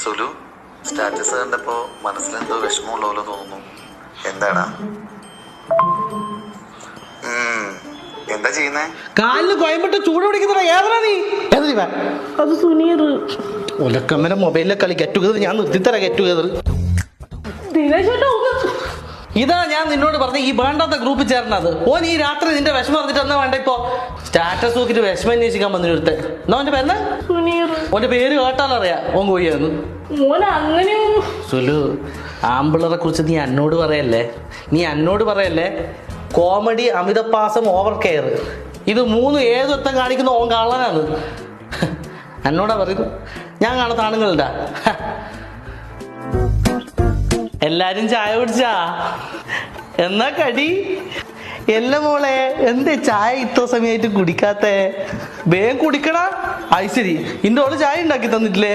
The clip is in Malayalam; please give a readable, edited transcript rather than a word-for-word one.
സുലു സ്റ്റാറ്റസ് കണ്ടപ്പോ മനസ്സിലെന്തോ വിഷമമുള്ള പോലെ തോന്നുന്നു. എന്താടാ? എന്താ ചെയ്യുന്നേ? കാലിന് കോയമ്പട്ട് ചൂട് പിടിക്കുന്ന ഏതാ നീ? അത് സുനീർ. ഒലക്കമ്മനെ മൊബൈലിലെ കളി ഗെറ്റ് ടുഗദർ ഞാൻ നിർത്തിത്തരാം. ഗെറ്റ് ടുഗദർ ഇതാ ഞാൻ നിന്നോട് പറഞ്ഞ ഈ വേണ്ടാത്ത ഗ്രൂപ്പിൽ ചേർന്നത്. ഓൻ ഈ രാത്രി നിന്റെ വിഷമം പറഞ്ഞിട്ട് എന്നാ വേണ്ട ഇപ്പൊ സ്റ്റാറ്റസ് നോക്കിട്ട് വിഷമം അന്വേഷിക്കാൻ വന്നിരുത്തെ. എന്നാ ഓന്റെ പേര് സുനീർ. ഓന്റെ പേര് കേട്ടാലറിയാ ഓൻ കോഴിയാന്ന്. അങ്ങനെ സുലു, ആമ്പിളറെ കുറിച്ച് നീ എന്നോട് പറയല്ലേ. കോമഡി, അമിതപ്പാസം, ഓവർ കെയർ, ഇത് മൂന്നും ഏതൊത്തം കാണിക്കുന്ന ഓൻ കള്ളനാണ്. എന്നോടാ പറയുന്നു. ഞാൻ കാണാത്ത ആണുങ്ങളുണ്ടാ? എല്ലാരും ചായ കുടിച്ചാ? എന്നാ കടി? എല്ലാ മോളെ എന്തേ ചായ ഇത്ര സമയമായിട്ട് കുടിക്കാത്ത? വേഗം കുടിക്കടാ. അത് ശരി, ഇന്റെ ഓള് ചായ ഉണ്ടാക്കി തന്നിട്ടില്ലേ?